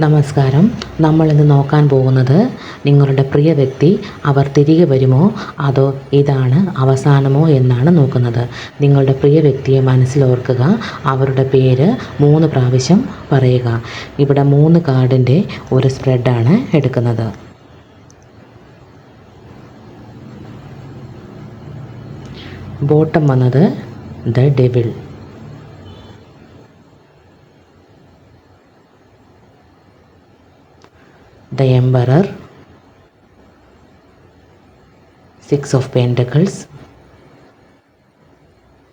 നമസ്കാരം. നമ്മളിന്ന് നോക്കാൻ പോകുന്നത് നിങ്ങളുടെ പ്രിയ വ്യക്തി അവർ തിരികെ വരുമോ അതോ ഇതാണ് അവസാനമോ എന്നാണ് നോക്കുന്നത്. നിങ്ങളുടെ പ്രിയ വ്യക്തിയെ മനസ്സിലോർക്കുക. അവരുടെ പേര് 3 പ്രാവശ്യം പറയുക. ഇവിടെ 3 കാർഡിൻ്റെ ഒരു സ്പ്രെഡാണ് എടുക്കുന്നത്. ബോട്ടം വന്നത് the devil, the Emperor, 6 of Pentacles,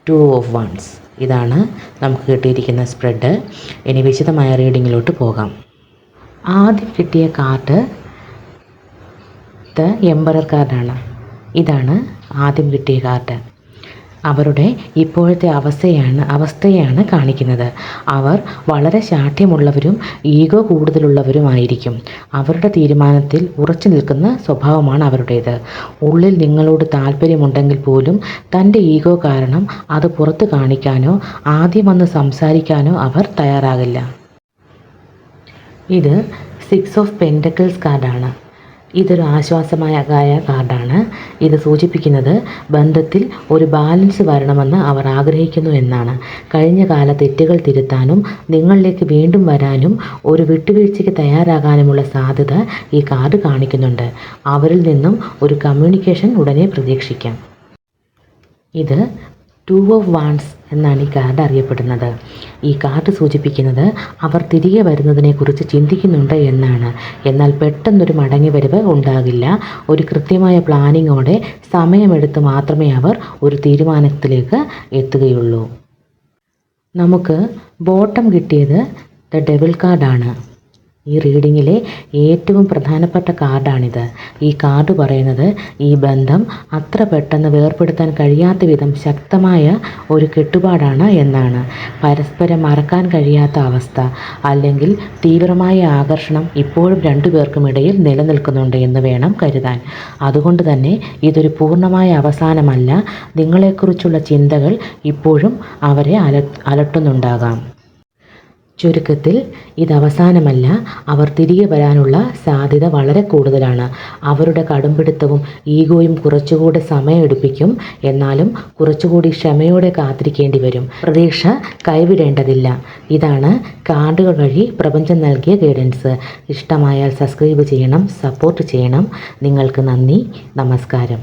2 of Wands. ഇതാണ് നമുക്ക് കിട്ടിയിരിക്കുന്ന സ്പ്രെഡ്. ഇനി വിശദമായ റീഡിങ്ങിലോട്ട് പോകാം. ആദ്യം കിട്ടിയ കാർഡ് ദ എംപറർ കാർഡാണ്. ഇതാണ് ആദ്യം കിട്ടിയ കാർഡ്. അവരുടെ ഇപ്പോഴത്തെ അവസ്ഥയാണ് കാണിക്കുന്നത്. അവർ വളരെ ശാഠ്യമുള്ളവരും ഈഗോ കൂടുതലുള്ളവരുമായിരിക്കും. അവരുടെ തീരുമാനത്തിൽ ഉറച്ചു നിൽക്കുന്ന സ്വഭാവമാണ് അവരുടേത്. ഉള്ളിൽ നിങ്ങളോട് താല്പര്യമുണ്ടെങ്കിൽ പോലും തൻ്റെ ഈഗോ കാരണം അത് പുറത്ത് കാണിക്കാനോ ആദ്യം വന്ന് സംസാരിക്കാനോ അവർ തയ്യാറാകില്ല. ഇത് 6 ഓഫ് പെൻറ്റക്കിൾസ് കാർഡാണ്. ഇതൊരു ആശ്വാസമായ കാർഡാണ്. ഇത് സൂചിപ്പിക്കുന്നത് ബന്ധത്തിൽ ഒരു ബാലൻസ് വരണമെന്ന് അവർ ആഗ്രഹിക്കുന്നു എന്നാണ്. കഴിഞ്ഞ കാല തെറ്റുകൾ തിരുത്താനും നിങ്ങളിലേക്ക് വീണ്ടും വരാനും ഒരു വിട്ടുവീഴ്ചയ്ക്ക് തയ്യാറാകാനുമുള്ള സാധ്യത ഈ കാർഡ് കാണിക്കുന്നുണ്ട്. അവരിൽ നിന്നും ഒരു കമ്മ്യൂണിക്കേഷൻ ഉടനെ പ്രതീക്ഷിക്കാം. ഇത് 2 ഓഫ് വാൻഡ്സ് എന്നാണ് ഈ കാർഡ് അറിയപ്പെടുന്നത്. ഈ കാർഡ് സൂചിപ്പിക്കുന്നത് അവർ തിരികെ വരുന്നതിനെക്കുറിച്ച് ചിന്തിക്കുന്നുണ്ട് എന്നാണ്. എന്നാൽ പെട്ടെന്നൊരു മടങ്ങിവരവ് ഉണ്ടാകില്ല. ഒരു കൃത്യമായ പ്ലാനിങ്ങോടെ സമയമെടുത്ത് മാത്രമേ അവർ ഒരു തീരുമാനത്തിലേക്ക് എത്തുകയുള്ളൂ. നമുക്ക് ബോട്ടം കിട്ടിയത് ദ ഡെവിൾ കാർഡാണ്. ഈ റീഡിങ്ങിലെ ഏറ്റവും പ്രധാനപ്പെട്ട കാർഡാണിത്. ഈ കാർഡ് പറയുന്നത് ഈ ബന്ധം അത്ര പെട്ടെന്ന് വേർപെടുത്താൻ കഴിയാത്ത വിധം ശക്തമായ ഒരു കെട്ടുപാടാണ് എന്നാണ്. പരസ്പരം മറക്കാൻ കഴിയാത്ത അവസ്ഥ അല്ലെങ്കിൽ തീവ്രമായ ആകർഷണം ഇപ്പോഴും രണ്ടുപേർക്കും ഇടയിൽ നിലനിൽക്കുന്നുണ്ട് എന്ന് വേണം കരുതാൻ. അതുകൊണ്ട് തന്നെ ഇതൊരു പൂർണ്ണമായ അവസാനമല്ല. നിങ്ങളെക്കുറിച്ചുള്ള ചിന്തകൾ ഇപ്പോഴും അവരെ അലട്ടുന്നുണ്ടാകാം. ചുരുക്കത്തിൽ ഇത് അവസാനമല്ല. അവർ തിരികെ വരാനുള്ള സാധ്യത വളരെ കൂടുതലാണ്. അവരുടെ കടുംപിടുത്തവും ഈഗോയും കുറച്ചുകൂടി സമയമെടുപ്പിക്കും. എന്നാലും കുറച്ചുകൂടി ക്ഷമയോടെ കാത്തിരിക്കേണ്ടി വരും. പ്രതീക്ഷ കൈവിടേണ്ടതില്ല. ഇതാണ് കാർഡുകൾ വഴി പ്രപഞ്ചം നൽകിയ ഗൈഡൻസ്. ഇഷ്ടമായാൽ സബ്സ്ക്രൈബ് ചെയ്യണം, സപ്പോർട്ട് ചെയ്യണം. നിങ്ങൾക്ക് നന്ദി. നമസ്കാരം.